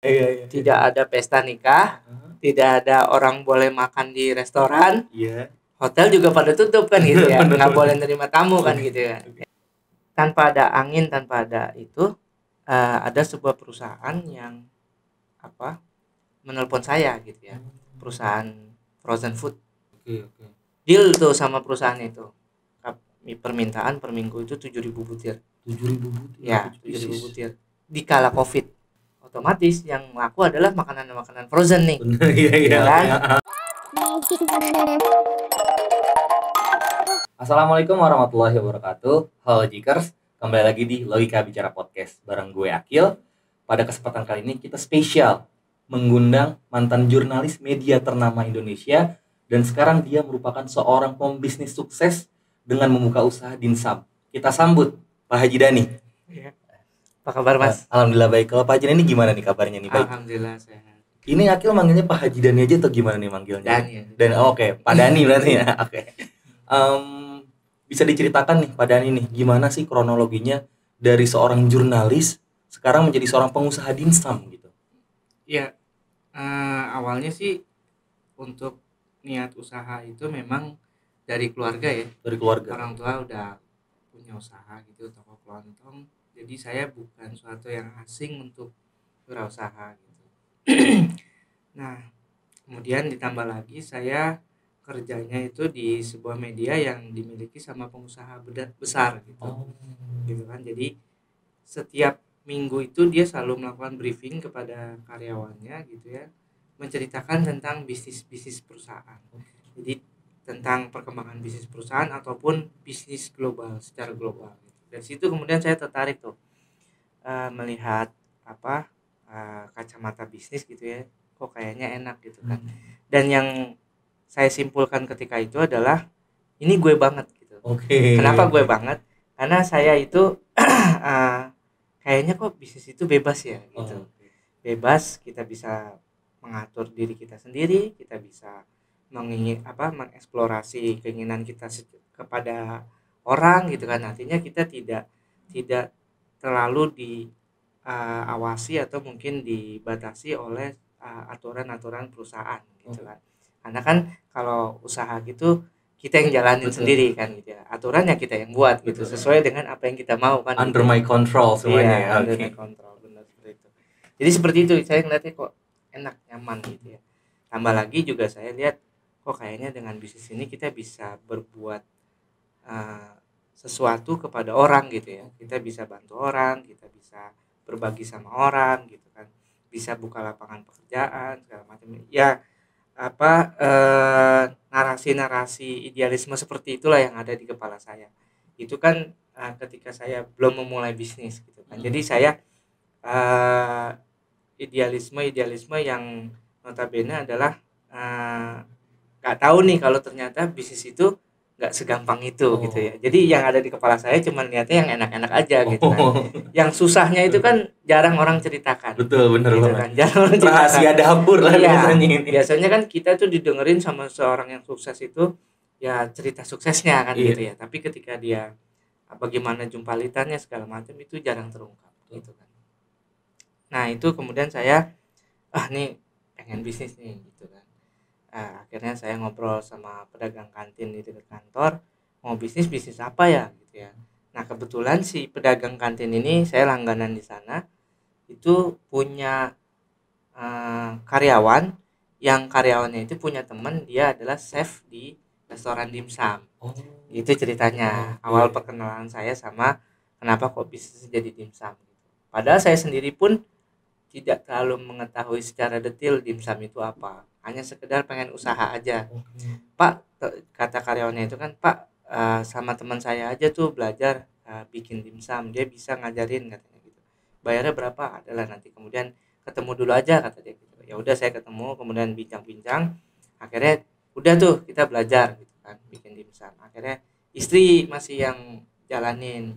Iya. Tidak ada pesta nikah, tidak ada orang boleh makan di restoran. Iya. Hotel juga pada tutup kan gitu ya. Bener. Nggak boleh nerima tamu kan gitu ya. Tanpa ada angin, tanpa ada itu, ada sebuah perusahaan yang menelpon saya gitu ya. Perusahaan frozen food. Oke. Deal tuh sama perusahaan itu. Permintaan per minggu itu 7.000 butir. 7.000 butir. Ya, 7.000 butir. Di kala Covid, otomatis yang laku adalah makanan-makanan frozen nih. Bener, iya. Kan? Assalamualaikum warahmatullahi wabarakatuh. Halo Jikers, kembali lagi di Logika Bicara Podcast bareng gue Akil. Pada kesempatan kali ini kita spesial mengundang mantan jurnalis media ternama Indonesia dan sekarang dia merupakan seorang pembisnis sukses dengan membuka usaha dimsum. Kita sambut Pak Haji Dhani. Apa kabar Mas? Alhamdulillah baik. Kalau Pak Haji Dhani gimana nih kabarnya nih? Baik. Alhamdulillah sehat. Ini Akil manggilnya Pak Haji Dhani aja atau gimana nih manggilnya? Dhani. Oke, Pak Dhani berarti ya. Oke. Bisa diceritakan nih Pak Dhani nih, gimana sih kronologinya dari seorang jurnalis sekarang menjadi seorang pengusaha dimsum gitu? Ya, awalnya sih untuk niat usaha itu memang dari keluarga ya. Dari keluarga. Orang tua udah punya usaha gitu, toko kelontong. Jadi saya bukan suatu yang asing untuk berusaha gitu. Nah, kemudian ditambah lagi saya kerjanya itu di sebuah media yang dimiliki sama pengusaha besar gitu. Gitu kan. Jadi setiap minggu itu dia selalu melakukan briefing kepada karyawannya gitu ya, menceritakan tentang bisnis perusahaan. Jadi tentang perkembangan bisnis perusahaan ataupun bisnis global secara global. Dari situ kemudian saya tertarik tuh melihat kacamata bisnis gitu ya, kok kayaknya enak gitu kan. Dan yang saya simpulkan ketika itu adalah ini gue banget gitu. Kenapa gue banget? Karena saya itu kayaknya kok bisnis itu bebas ya gitu. Bebas, kita bisa mengatur diri kita sendiri, kita bisa mengeksplorasi keinginan kita kepada orang gitu kan. Artinya kita tidak terlalu diawasi atau mungkin dibatasi oleh aturan-aturan perusahaan gitu kan. Karena kan kalau usaha gitu kita yang jalanin sendiri kan gitu ya. Aturannya kita yang buat gitu, sesuai dengan apa yang kita mau kan. Under my control semuanya. Iya, under my control, benar seperti itu. Jadi seperti itu, saya ngeliatnya kok enak, nyaman gitu ya. Tambah lagi juga saya lihat kok kayaknya dengan bisnis ini kita bisa berbuat sesuatu kepada orang gitu ya. Kita bisa bantu orang, kita bisa berbagi sama orang gitu kan. Bisa buka lapangan pekerjaan segala macam. Ya narasi-narasi idealisme seperti itulah yang ada di kepala saya. Itu kan ketika saya belum memulai bisnis gitu kan. Jadi saya idealisme yang notabene adalah nggak tahu nih kalau ternyata bisnis itu nggak segampang itu gitu ya. Jadi yang ada di kepala saya cuma niatnya yang enak-enak aja gitu kan. Yang susahnya itu kan jarang orang ceritakan. Betul, bener gitu banget. Kan. Jarang orang rahasia dapur lah biasanya ini. Biasanya kan kita tuh didengerin sama seorang yang sukses itu ya cerita suksesnya kan gitu ya. Tapi ketika dia bagaimana jumpalitannya segala macam itu jarang terungkap gitu kan. Nah, itu kemudian saya nih pengen bisnis nih gitu kan. Akhirnya saya ngobrol sama pedagang kantin di dekat kantor, mau bisnis apa ya gitu ya. Nah, kebetulan si pedagang kantin ini saya langganan di sana, itu punya karyawan yang karyawannya itu punya teman, dia adalah chef di restoran dimsum. Itu ceritanya. Awal perkenalan saya sama kenapa kok bisnis jadi dimsum. Padahal saya sendiri pun tidak terlalu mengetahui secara detail dimsum itu apa. Hanya sekedar pengen usaha aja. Pak, kata karyawannya itu kan, Pak, sama teman saya aja tuh belajar bikin dimsum, dia bisa ngajarin katanya gitu. Bayarnya berapa? Adalah nanti kemudian ketemu dulu aja kata dia gitu. Ya udah saya ketemu, kemudian bincang-bincang. Akhirnya udah tuh kita belajar gitu kan bikin dimsum. Akhirnya istri masih yang jalanin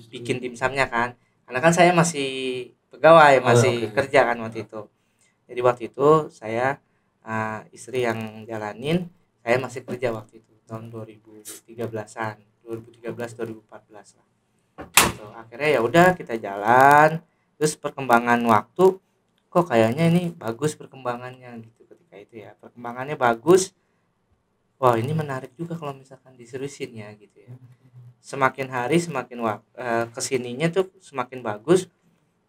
bikin dimsumnya kan. Karena kan saya masih pegawai, masih kerja kan waktu itu. Jadi waktu itu saya istri yang jalanin, saya masih kerja waktu itu tahun 2013-an, 2013-2014 lah. Gitu. Akhirnya ya udah kita jalan, terus perkembangan waktu kok kayaknya ini bagus perkembangannya gitu. Ketika itu ya perkembangannya bagus, wah ini menarik juga kalau misalkan diseriusin ya gitu ya. Semakin hari semakin kesininya tuh semakin bagus.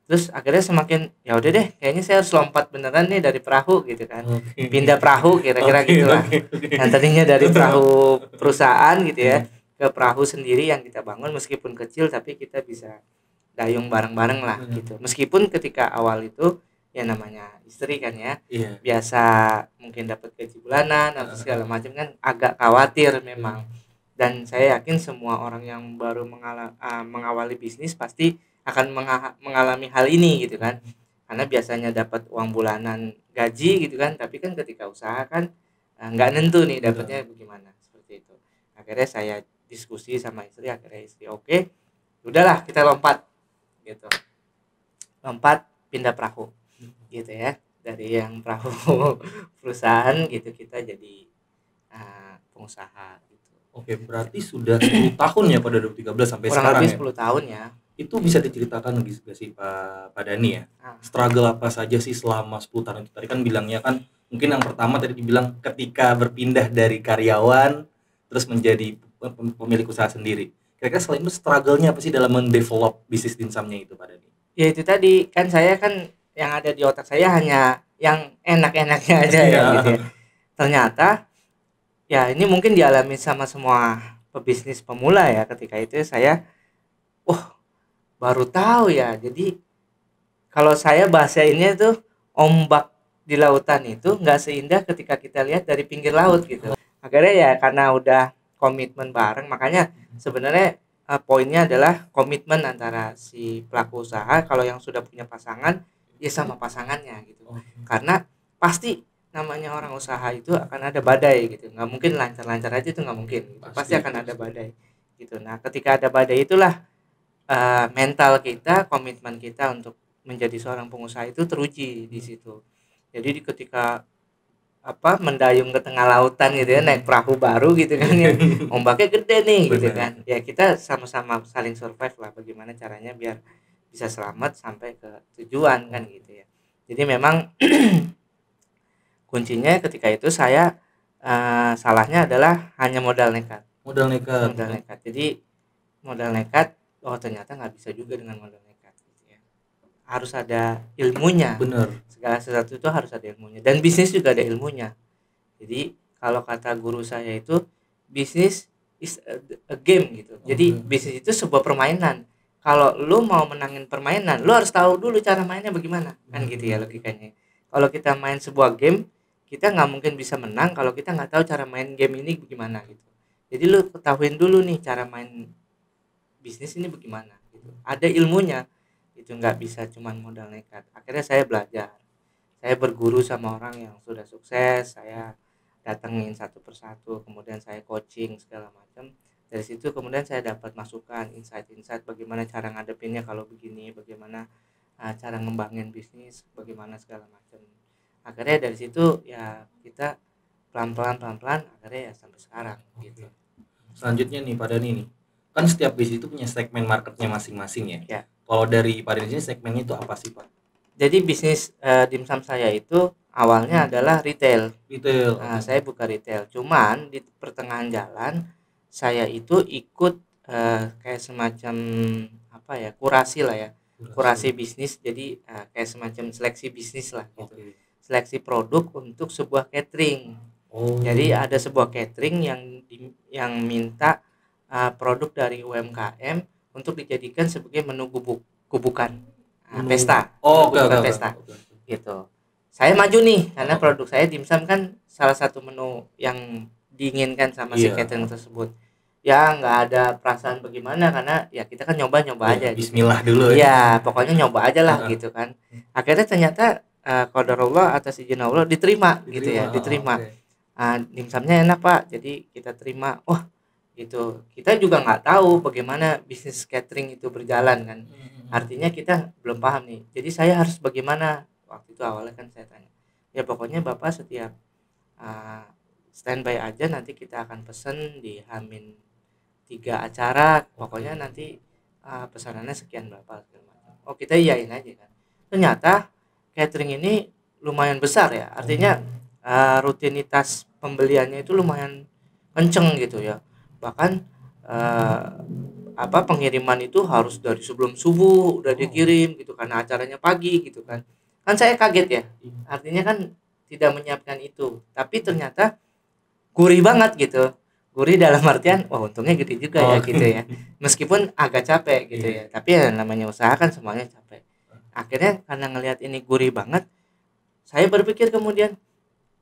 Terus akhirnya semakin ya udah deh kayaknya saya harus lompat beneran nih dari perahu gitu kan. Pindah perahu kira-kira gitulah. Yang tadinya dari perahu perusahaan gitu ya ke perahu sendiri yang kita bangun, meskipun kecil tapi kita bisa dayung bareng-bareng lah gitu. Meskipun ketika awal itu ya namanya istri kan ya, biasa mungkin dapat gaji bulanan atau segala macam kan, agak khawatir memang. Dan saya yakin semua orang yang baru mengawali bisnis pasti akan mengalami hal ini gitu kan, karena biasanya dapat uang bulanan gaji gitu kan, tapi kan ketika usaha kan nggak nentu nih dapatnya bagaimana, seperti itu. Akhirnya saya diskusi sama istri, akhirnya istri oke, udahlah kita lompat gitu, lompat pindah perahu gitu ya, dari yang perahu perusahaan gitu kita jadi pengusaha gitu. Oke, berarti sudah 10 tahun ya pada 2013 sampai kurang sekarang lebih ya? 10 tahun ya. Itu bisa diceritakan lagi gak sih Pak Dani ya? Struggle apa saja sih selama 10 tahun itu? Tadi kan bilangnya kan, mungkin yang pertama tadi dibilang ketika berpindah dari karyawan terus menjadi pemilik usaha sendiri. Kira-kira selain itu struggle-nya apa sih dalam mendevelop bisnis dimsumnya itu Pak Dani? Ya itu tadi kan, saya kan yang ada di otak saya hanya yang enak-enaknya aja ya gitu ya. Ternyata ya ini mungkin dialami sama semua pebisnis pemula ya. Ketika itu saya baru tahu ya, jadi kalau saya bahasainnya tuh ombak di lautan itu nggak seindah ketika kita lihat dari pinggir laut gitu. Akhirnya ya karena udah komitmen bareng, makanya sebenarnya poinnya adalah komitmen antara si pelaku usaha. Kalau yang sudah punya pasangan ya sama pasangannya gitu, karena pasti namanya orang usaha itu akan ada badai gitu, nggak mungkin lancar-lancar aja, itu nggak mungkin gitu. Pasti akan ada badai gitu. Nah ketika ada badai itulah mental kita, komitmen kita untuk menjadi seorang pengusaha itu teruji di situ. Jadi ketika mendayung ke tengah lautan gitu ya, naik perahu baru gitu kan ya, ombaknya gede nih gitu kan, ya kita sama-sama saling survive lah, bagaimana caranya biar bisa selamat sampai ke tujuan kan gitu ya. Jadi memang kuncinya ketika itu saya salahnya adalah hanya modal nekat. Jadi modal nekat, ternyata nggak bisa juga dengan modal nekat gitu ya. Harus ada ilmunya. Bener. Segala sesuatu itu harus ada ilmunya, dan bisnis juga ada ilmunya. Jadi kalau kata guru saya itu, bisnis is a game gitu. Jadi bisnis itu sebuah permainan. Kalau lu mau menangin permainan, lu harus tahu dulu cara mainnya bagaimana, kan gitu ya logikanya. Kalau kita main sebuah game, kita nggak mungkin bisa menang kalau kita nggak tahu cara main game ini bagaimana gitu. Jadi lu ketahuin dulu nih cara main bisnis ini bagaimana gitu. Ada ilmunya. Itu nggak bisa cuman modal nekat. Akhirnya saya belajar. Saya berguru sama orang yang sudah sukses, saya datengin satu persatu, kemudian saya coaching segala macam. Dari situ kemudian saya dapat masukan, insight bagaimana cara ngadepinnya kalau begini, bagaimana cara ngembangin bisnis, bagaimana segala macam. Akhirnya dari situ ya kita pelan-pelan akhirnya ya sampai sekarang gitu. Selanjutnya nih Pak Dani nih, kan setiap bisnis itu punya segmen marketnya masing-masing ya. Kalau dari Pak Dani ini segmennya itu apa sih Pak? Jadi bisnis dimsum saya itu awalnya adalah retail. Saya buka retail, cuman di pertengahan jalan saya itu ikut kayak semacam kurasi lah ya, kurasi bisnis. Jadi kayak semacam seleksi bisnis lah gitu. Seleksi produk untuk sebuah catering. Jadi ada sebuah catering yang minta produk dari UMKM untuk dijadikan sebagai menu gubukan pesta. Pesta gitu. Saya maju nih karena produk saya dimsum kan salah satu menu yang diinginkan sama si catering tersebut. Ya nggak ada perasaan bagaimana, karena ya kita kan nyoba aja. Bismillah dulu ya. Pokoknya nyoba aja lah gitu kan. Akhirnya ternyata qadarullah atas izin Allah diterima gitu ya, diterima. Dimsumnya enak Pak, jadi kita terima. Gitu. Kita juga nggak tahu bagaimana bisnis catering itu berjalan kan. Artinya kita belum paham nih. Jadi saya harus bagaimana? Waktu itu awalnya kan saya tanya, ya pokoknya Bapak setiap standby aja, nanti kita akan pesen di Hamin 3 acara, pokoknya nanti pesanannya sekian berapa segala macam. Kita iyain aja kan. Ternyata catering ini lumayan besar ya, artinya rutinitas pembeliannya itu lumayan kenceng gitu ya, bahkan eh, pengiriman itu harus dari sebelum subuh udah dikirim gitu karena acaranya pagi gitu kan. Kan saya kaget ya, artinya kan tidak menyiapkan itu, tapi ternyata gurih banget gitu. Gurih dalam artian wah untungnya gede juga ya gitu ya, meskipun agak capek gitu ya, tapi ya namanya usaha kan semuanya capek. Akhirnya karena ngelihat ini gurih banget, saya berpikir kemudian,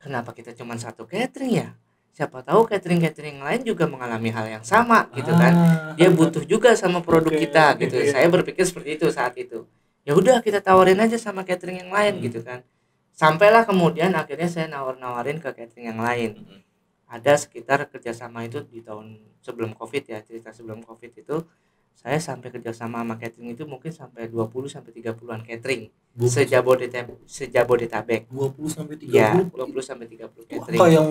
kenapa kita cuma satu catering ya? Siapa tahu catering-catering lain juga mengalami hal yang sama gitu kan. Dia butuh juga sama produk kita gitu. Saya berpikir seperti itu saat itu. Ya udah kita tawarin aja sama catering yang lain gitu kan. Sampailah kemudian akhirnya saya nawar-nawarin ke catering yang lain. Ada sekitar kerjasama itu di tahun sebelum Covid ya, cerita sebelum Covid itu saya sampai kerjasama sama catering itu mungkin sampai 20 sampai 30-an catering sejabodetabek. 20 sampai 30. Ya, 20 sampai 30 catering. Angka yang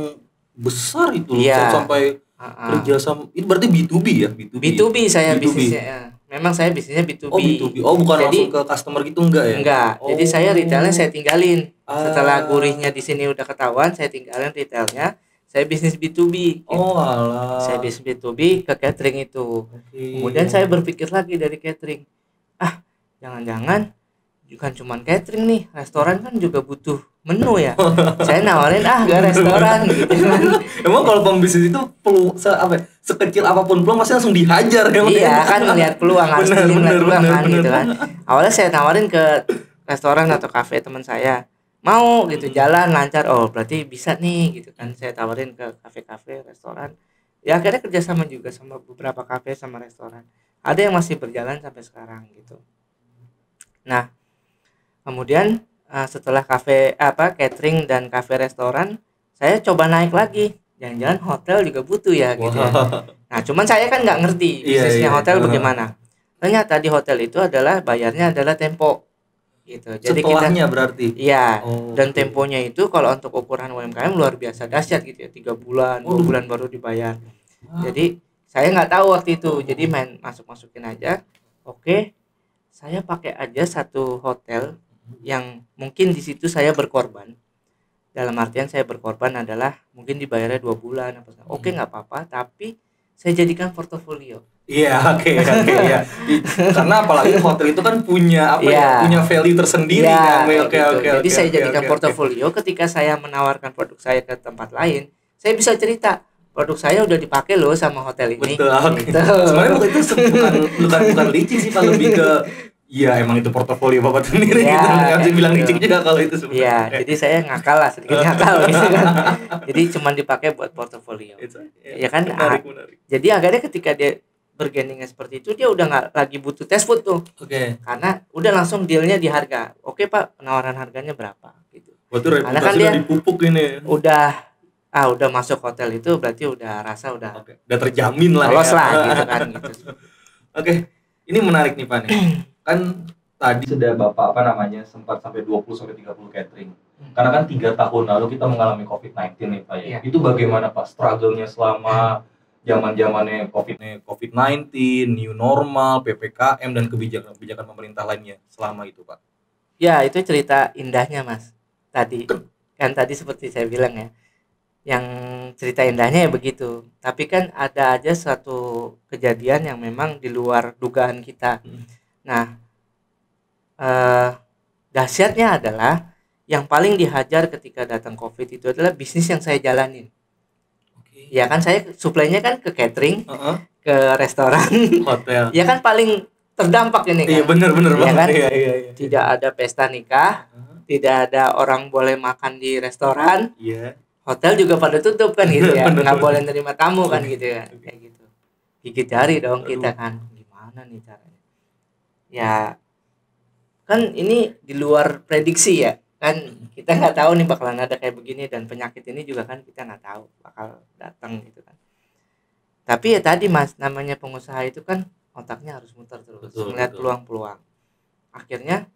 besar itu Iya. sampai kerja sama. Ini berarti B2B ya? B2B saya B2B. bisnisnya. Memang saya bisnisnya B2B. Oh, B2B. Oh, bukan jadi, langsung ke customer gitu enggak ya? Enggak. Oh. Jadi saya retailnya saya tinggalin. Setelah gurihnya di sini udah ketahuan, saya tinggalin retailnya. Saya bisnis B2B. Gitu. Oh, alah. Saya bisnis B2B ke catering itu. Kemudian saya berpikir lagi dari catering. Jangan-jangan bukan cuma catering nih, restoran kan juga butuh menu ya. Saya nawarin ke restoran gitu kan. Emang kalau pembisnis itu sekecil apapun peluang pasti langsung dihajar ya. Iya kan, ngelihat peluang, harus ngelihat peluang kan gitu kan. Awalnya saya nawarin ke restoran atau kafe teman saya, mau gitu, jalan lancar, oh berarti bisa nih gitu kan. Saya tawarin ke kafe-kafe, restoran. Ya akhirnya kerjasama juga sama beberapa kafe sama restoran. Ada yang masih berjalan sampai sekarang gitu. Nah, kemudian setelah catering dan kafe restoran, saya coba naik lagi. Jangan-jangan hotel juga butuh ya gitu ya. Nah, cuman saya kan nggak ngerti bisnisnya hotel bagaimana. Ternyata di hotel itu adalah bayarnya adalah tempo gitu. Jadi setelahnya berarti. Iya. Dan temponya itu kalau untuk ukuran UMKM luar biasa dahsyat gitu ya. 3 bulan, 2 bulan baru dibayar. Jadi saya nggak tahu waktu itu. Jadi main masukin aja. Oke. Saya pakai aja satu hotel yang mungkin di situ saya berkorban. Dalam artian saya berkorban adalah mungkin dibayarnya 2 bulan apa. Oke, nggak apa-apa, tapi saya jadikan portofolio. Iya, oke ya. Karena apalagi hotel itu kan punya punya value tersendiri kan. Oke. Jadi saya jadikan portofolio. Ketika saya menawarkan produk saya ke tempat lain, saya bisa cerita produk saya udah dipakai loh sama hotel ini. Betul. Gitu. Sebenarnya itu bukan licik sih, Pak, lebih ke iya, emang itu portofolio Bapak sendiri gitu. Enggak bisa bilang licik juga kalau itu sebenarnya. Iya, jadi saya ngakal lah, sedikit ngakal gitu kan. Jadi cuma dipakai buat portofolio. Ya kan? Menarik. Jadi akhirnya ketika dia bergeningnya seperti itu, dia udah nggak lagi butuh test food tuh. Oke. Karena udah langsung dealnya di harga. Oke Pak, penawaran harganya berapa gitu. Karena kan dia dipupuk ini. Udah masuk hotel itu berarti udah rasa udah terjamin lah. Lolos lah gitu kan gitu. Oke. Ini menarik nih Pak nih. Kan tadi sudah Bapak sempat sampai 20 sampai 30 catering. Karena kan 3 tahun lalu kita mengalami COVID-19 nih Pak ya. Itu bagaimana Pak struggle-nya selama zaman-zamannya COVID-19, new normal, PPKM dan kebijakan pemerintah lainnya selama itu Pak? Ya, itu cerita indahnya Mas. Tadi seperti saya bilang ya. Yang cerita indahnya ya begitu. Tapi kan ada aja suatu kejadian yang memang di luar dugaan kita. Nah, dahsyatnya adalah yang paling dihajar ketika datang COVID itu adalah bisnis yang saya jalanin. Ya kan saya suplainya kan ke catering, ke restoran, hotel. Ya kan paling terdampak ini kan. Iya benar ya kan? Iya. Tidak ada pesta nikah, tidak ada orang boleh makan di restoran. Iya. Hotel juga pada tutup kan gitu ya. Nggak boleh nerima tamu kan gitu ya. Kayak gitu. Gigit jari dong kita kan. Gimana nih caranya? Ya kan ini di luar prediksi ya. Kan kita nggak tahu nih bakalan ada kayak begini, dan penyakit ini juga kan kita nggak tahu bakal datang gitu kan. Tapi ya tadi Mas, namanya pengusaha itu kan otaknya harus muter terus, melihat peluang-peluang. Akhirnya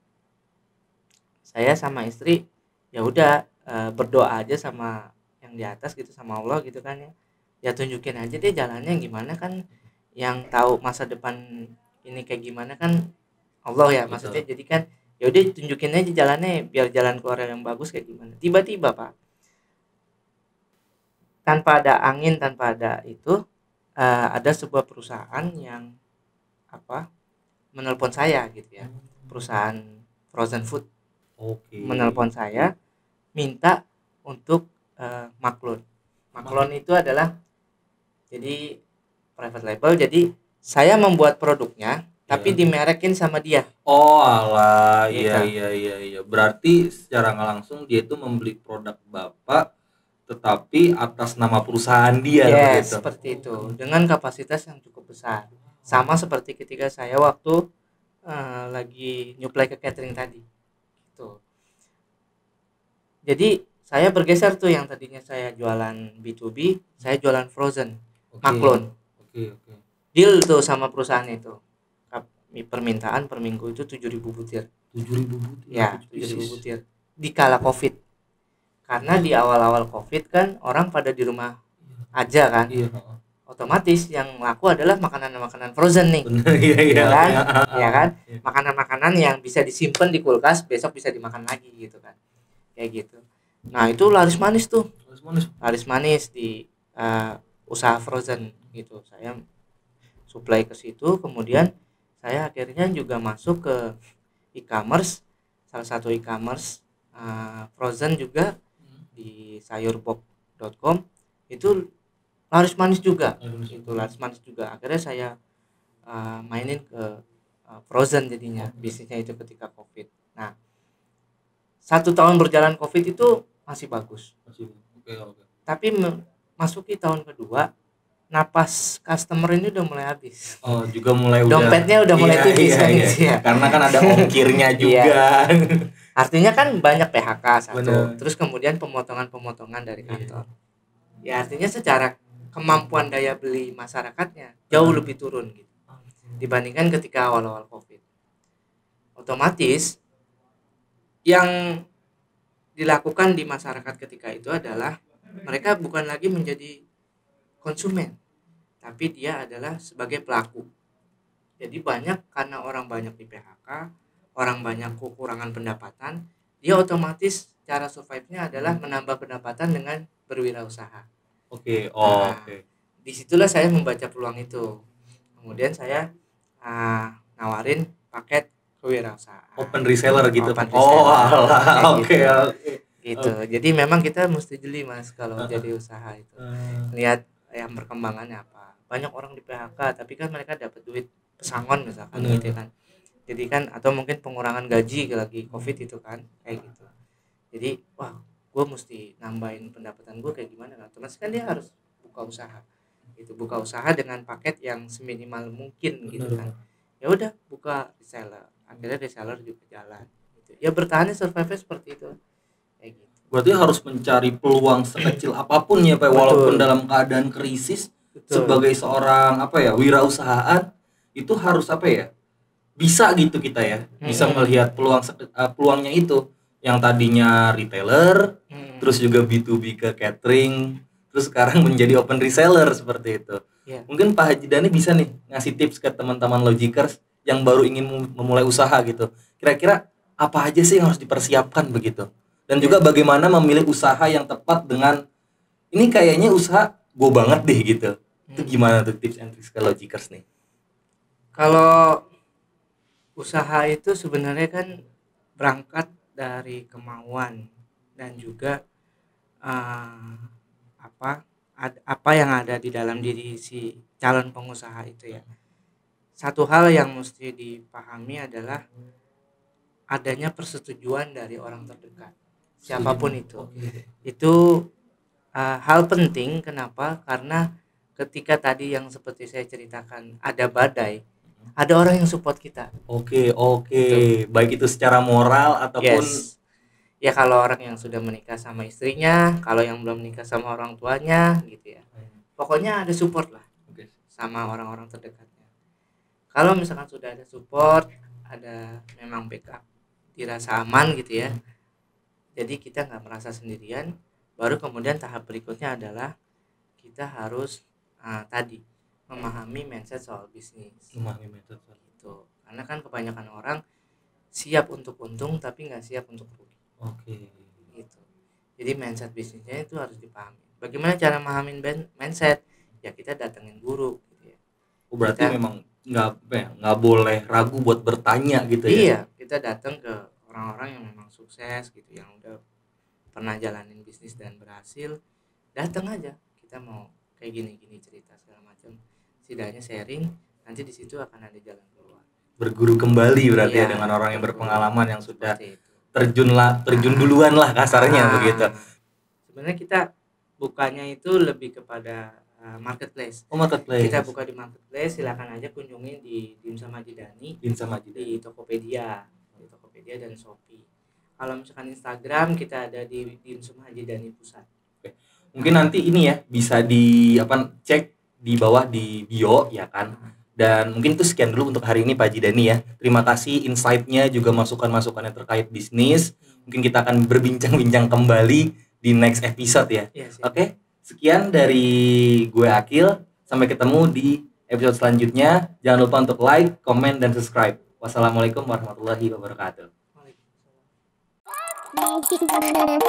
saya sama istri ya udah berdoa aja sama yang di atas gitu, sama Allah gitu kan ya. Ya tunjukin aja deh jalannya gimana, kan yang tahu masa depan ini kayak gimana kan Allah ya. Maksudnya jadi kan Ya udah tunjukin aja jalannya biar jalan keluar yang bagus kayak gimana. Tiba-tiba Pak, tanpa ada angin, tanpa ada itu, ada sebuah perusahaan yang menelpon saya gitu ya, perusahaan frozen food menelpon saya minta untuk maklon itu adalah jadi private label, jadi saya membuat produknya tapi dimerekin sama dia. Oh alah, Gitu. iya. Berarti secara nggak langsung dia itu membeli produk Bapak tetapi atas nama perusahaan dia seperti itu. Dengan kapasitas yang cukup besar. Sama seperti ketika saya waktu lagi nyuplai ke catering tadi. Gitu. Jadi saya bergeser tuh, yang tadinya saya jualan B2B, saya jualan frozen, maklon. Deal tuh sama perusahaan itu. Permintaan per minggu itu 7.000 butir. 7.000 butir. Ya, 7.000 butir. Di kala Covid. Karena di awal-awal Covid kan orang pada di rumah aja kan. Iya. Otomatis yang laku adalah makanan-makanan frozen nih. Bener, iya kan? Iya kan? Makanan-makanan yang bisa disimpan di kulkas, besok bisa dimakan lagi gitu kan. Kayak gitu. Nah, itu laris manis tuh. Laris manis di usaha frozen gitu. Saya supply ke situ, kemudian saya akhirnya juga masuk ke e-commerce, salah satu e-commerce frozen juga di sayurbox.com. Itu laris manis juga. Akhirnya saya mainin ke frozen jadinya bisnisnya itu ketika Covid. Nah, 1 tahun berjalan Covid itu masih bagus. Tapi masuki tahun kedua, napas customer ini udah mulai habis. Oh, juga mulai dompetnya udah mulai tipis kan. Iya. Karena kan ada ongkirnya juga. Artinya kan banyak PHK satu. Terus kemudian pemotongan dari kantor. Ya artinya secara kemampuan daya beli masyarakatnya jauh lebih turun gitu dibandingkan ketika awal-awal Covid. Otomatis yang dilakukan di masyarakat ketika itu adalah mereka bukan lagi menjadi konsumen, tapi dia adalah sebagai pelaku. Jadi karena orang banyak di PHK, orang banyak kekurangan pendapatan, dia otomatis cara survive-nya adalah menambah pendapatan dengan berwirausaha. Oke. Disitulah saya membaca peluang itu. Kemudian saya nawarin paket kewirausahaan. Open reseller gitu. Oke. Gitu. Jadi memang kita mesti jeli Mas kalau jadi usaha itu. Lihat yang perkembangannya apa. Banyak orang di PHK tapi kan mereka dapat duit pesangon misalkan gitu kan. Jadi kan atau mungkin pengurangan gaji lagi Covid itu kan kayak gitu. Jadi gue mesti nambahin pendapatan gue kayak gimana kan. Terus kan dia harus buka usaha dengan paket yang seminimal mungkin gitu kan. Ya udah buka reseller, akhirnya reseller juga jalan gitu. Ya bertahannya survive seperti itu kayak gitu. Berarti harus mencari peluang sekecil apapun ya Pak, walaupun dalam keadaan krisis. Sebagai seorang wirausahaan itu harus bisa gitu kita ya, bisa melihat peluangnya itu yang tadinya retailer, terus juga B2B ke catering, terus sekarang menjadi open reseller seperti itu. Mungkin Pak Haji Dhani bisa nih ngasih tips ke teman-teman Logikers yang baru ingin memulai usaha gitu. Kira-kira apa aja sih yang harus dipersiapkan begitu? Dan juga bagaimana memilih usaha yang tepat dengan ini kayaknya usaha gue banget deh gitu. Itu gimana tuh tips and tricks ke Logikers nih? Kalau usaha itu sebenarnya kan berangkat dari kemauan dan juga apa yang ada di dalam diri si calon pengusaha itu ya. Satu hal yang mesti dipahami adalah adanya persetujuan dari orang terdekat, siapapun itu. Itu hal penting. Kenapa? Karena ketika tadi yang seperti saya ceritakan ada badai, ada orang yang support kita. Oke. Baik itu secara moral ataupun ya kalau orang yang sudah menikah sama istrinya, kalau yang belum menikah sama orang tuanya gitu ya. Pokoknya ada support lah sama orang-orang terdekatnya. Kalau misalkan sudah ada support, ada memang backup, dirasa aman gitu ya. Jadi kita nggak merasa sendirian. Baru kemudian tahap berikutnya adalah kita harus memahami mindset soal bisnis. Gitu. Karena kan kebanyakan orang siap untuk untung tapi nggak siap untuk rugi. Oke. Gitu. Jadi mindset bisnisnya itu harus dipahami. Bagaimana cara memahamin mindset? Ya kita datengin guru gitu ya. Berarti memang nggak boleh ragu buat bertanya gitu ya. Iya, kita datang ke orang-orang yang memang sukses gitu, yang udah pernah jalanin bisnis dan berhasil. Datang aja, kita mau kayak gini cerita segala macam, setidaknya sharing, nanti di situ akan ada jalan keluar. Berguru kembali berarti ya dengan orang yang berpengalaman yang sudah terjun duluan lah kasarnya begitu. Sebenarnya kita bukanya itu lebih kepada marketplace. Marketplace. Kita buka di marketplace, silakan aja kunjungi di Dimsum Haji Dhani, di Tokopedia dan Shopee. Kalau misalkan Instagram kita ada di Dimsum Haji Dhani Pusat. Oke. Mungkin nanti ini ya bisa cek di bawah di bio ya kan. Dan mungkin itu sekian dulu untuk hari ini Pak Haji Dhani ya. Terima kasih insight-nya juga masukan-masukannya terkait bisnis. Mungkin kita akan berbincang-bincang kembali di next episode ya. Oke. Sekian dari gue Akil. Sampai ketemu di episode selanjutnya. Jangan lupa untuk like, comment, dan subscribe. Wassalamualaikum warahmatullahi wabarakatuh. Waalaikumsalam.